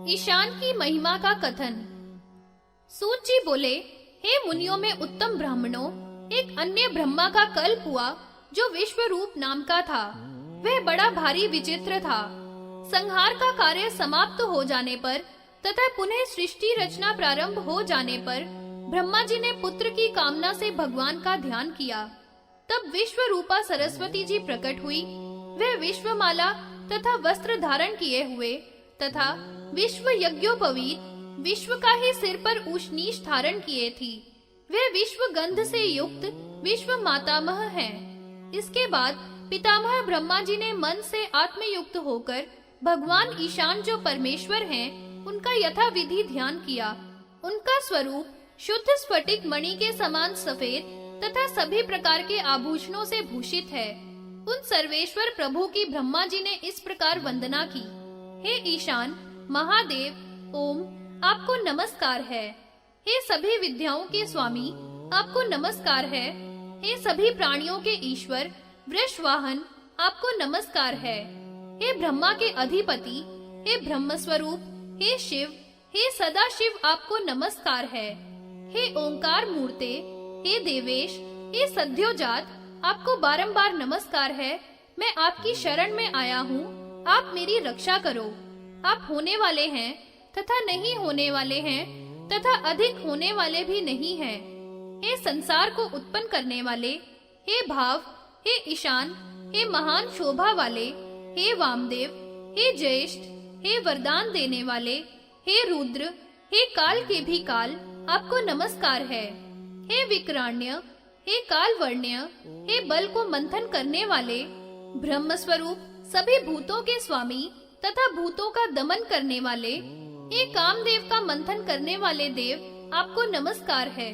ईशान की महिमा का कथन। सूत जी बोले, हे मुनियों में उत्तम ब्राह्मणों, एक अन्य ब्रह्मा का कल्प हुआ जो विश्व रूप नाम का था। वह बड़ा भारी विचित्र था। संहार का कार्य समाप्त हो जाने पर तथा पुनः सृष्टि रचना प्रारंभ हो जाने पर ब्रह्मा जी ने पुत्र की कामना से भगवान का ध्यान किया। तब विश्व रूपा सरस्वती जी प्रकट हुई। वह विश्वमाला तथा वस्त्र धारण किए हुए तथा विश्व यज्ञोपवीत विश्व का ही सिर पर उष्णीश धारण किए थी। वह विश्व गंध से युक्त विश्व मातामह है। इसके बाद पितामह ब्रह्मा जी ने मन से आत्मयुक्त होकर भगवान ईशान जो परमेश्वर हैं, उनका यथाविधि ध्यान किया। उनका स्वरूप शुद्ध स्फटिक मणि के समान सफेद तथा सभी प्रकार के आभूषणों से भूषित है। उन सर्वेश्वर प्रभु की ब्रह्मा जी ने इस प्रकार वंदना की। हे ईशान महादेव, ओम आपको नमस्कार है। हे सभी विद्याओं के स्वामी, आपको नमस्कार है। हे सभी प्राणियों के ईश्वर वृषवाहन, आपको नमस्कार है। हे ब्रह्मा के अधिपति, हे ब्रह्म स्वरूप, हे शिव, हे सदा शिव, आपको नमस्कार है। हे ओंकार मूर्ते, हे देवेश, हे सद्योजात, आपको बारंबार नमस्कार है। मैं आपकी शरण में आया हूँ, आप मेरी रक्षा करो। आप होने वाले हैं तथा नहीं होने वाले हैं तथा अधिक होने वाले भी नहीं हैं। हे संसार को उत्पन्न करने वाले, हे भाव, हे ईशान, हे महान शोभा वाले, हे वामदेव, हे ज्येष्ठ, हे वरदान देने वाले, हे रुद्र, हे काल के भी काल, आपको नमस्कार है। हे विक्राण्य, हे काल वर्ण्य, हे बल को मंथन करने वाले, ब्रह्म स्वरूप, सभी भूतों के स्वामी तथा भूतों का दमन करने वाले, हे कामदेव का मंथन करने वाले देव, आपको नमस्कार है।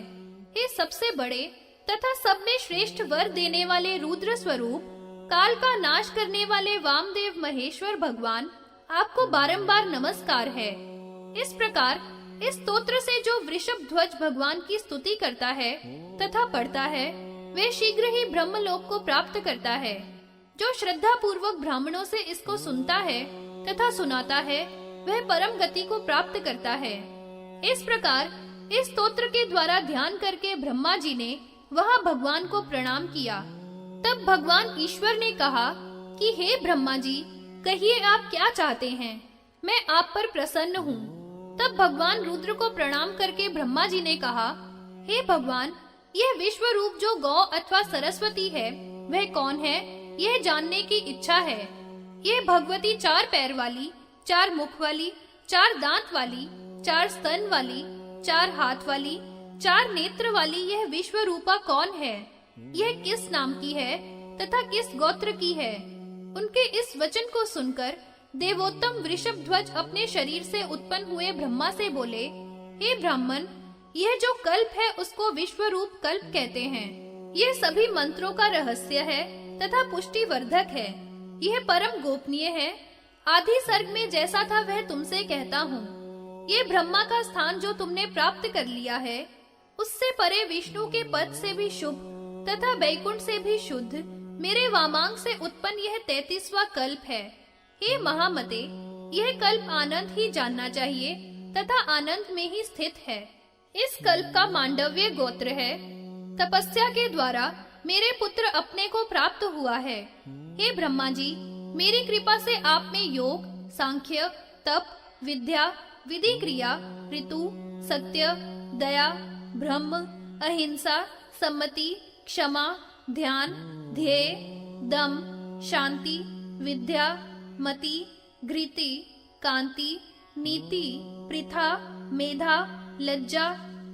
हे सबसे बड़े तथा सब में श्रेष्ठ वर देने वाले रुद्र स्वरूप, काल का नाश करने वाले वामदेव महेश्वर भगवान, आपको बारंबार नमस्कार है। इस प्रकार इस स्तोत्र से जो वृषभ ध्वज भगवान की स्तुति करता है तथा पढ़ता है, वे शीघ्र ही ब्रह्मलोक को प्राप्त करता है। जो श्रद्धा पूर्वक ब्राह्मणों से इसको सुनता है तथा सुनाता है, वह परम गति को प्राप्त करता है। इस प्रकार इस स्तोत्र के द्वारा ध्यान करके ब्रह्मा जी ने वहां भगवान को प्रणाम किया। तब भगवान ईश्वर ने कहा कि हे ब्रह्मा जी, कहिए आप क्या चाहते हैं, मैं आप पर प्रसन्न हूँ। तब भगवान रुद्र को प्रणाम करके ब्रह्मा जी ने कहा, हे भगवान, यह विश्व रूप जो गौ अथवा सरस्वती है, वह कौन है, यह जानने की इच्छा है। यह भगवती 4 पैर वाली, 4 मुख वाली, 4 दांत वाली, 4 स्तन वाली, 4 हाथ वाली, 4 नेत्र वाली यह विश्व रूपा कौन है? यह किस नाम की है तथा किस गोत्र की है? उनके इस वचन को सुनकर देवोत्तम वृषभ ध्वज अपने शरीर से उत्पन्न हुए ब्रह्मा से बोले, हे ब्राह्मण, यह जो कल्प है उसको विश्व रूप कल्प कहते हैं। यह सभी मंत्रों का रहस्य है तथा पुष्टिवर्धक है। यह परम गोपनीय है। आदि सर्ग में जैसा था वह तुमसे कहता हूँ। ये ब्रह्मा का स्थान जो तुमने प्राप्त कर लिया है, उससे परे विष्णु के पद से भी शुभ तथा वैकुंठ से भी शुद्ध मेरे वामांग से उत्पन्न यह 33वां कल्प है। हे महामते, यह कल्प आनंद ही जानना चाहिए तथा आनंद में ही स्थित है। इस कल्प का मांडव्य गोत्र है। तपस्या के द्वारा मेरे पुत्र अपने को प्राप्त हुआ है। हे ब्रह्मा जी, मेरी कृपा से आप में योग, सांख्य, तप, विद्या, विधि क्रिया, ऋतु, सत्य, दया, ब्रह्म, अहिंसा, सम्मति, क्षमा, ध्यान, ध्येय, दम, शांति, विद्या, मति, घृति, कांति, नीति, पृथा, मेधा, लज्जा,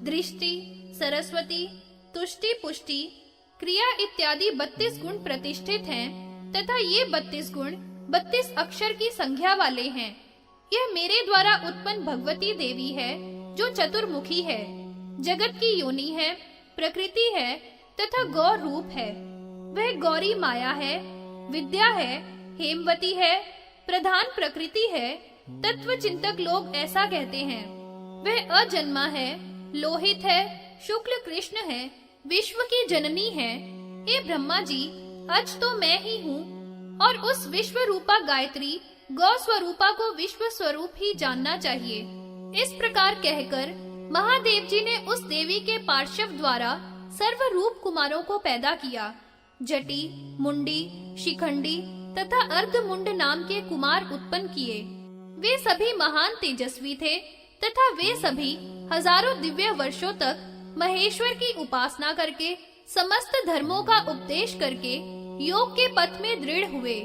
दृष्टि, सरस्वती, तुष्टि, पुष्टि, क्रिया इत्यादि 32 गुण प्रतिष्ठित हैं तथा ये 32 गुण 32 अक्षर की संख्या वाले हैं। यह मेरे द्वारा उत्पन्न भगवती देवी है जो चतुर्मुखी है, जगत की योनि है, प्रकृति है तथा गौर रूप है। वह गौरी माया है, विद्या है, हेमवती है, प्रधान प्रकृति है। तत्व चिंतक लोग ऐसा कहते हैं। वह अजन्मा है, लोहित है, शुक्ल कृष्ण है, विश्व की जननी है। हे ब्रह्मा जी, आज तो मैं ही हूँ और उस विश्व रूपा गायत्री गौ स्वरूपा को विश्व स्वरूप ही जानना चाहिए। इस प्रकार कहकर महादेव जी ने उस देवी के पार्श्व द्वारा सर्वरूप कुमारों को पैदा किया। जटी, मुंडी, शिखंडी तथा अर्धमुंड नाम के कुमार उत्पन्न किए। वे सभी महान तेजस्वी थे तथा वे सभी हजारों दिव्य वर्षों तक महेश्वर की उपासना करके समस्त धर्मों का उपदेश करके योग के पथ में दृढ़ हुए।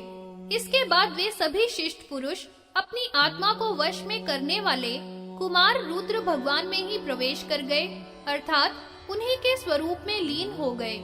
इसके बाद वे सभी शिष्ट पुरुष अपनी आत्मा को वश में करने वाले कुमार रुद्र भगवान में ही प्रवेश कर गए, अर्थात उन्हीं के स्वरूप में लीन हो गए।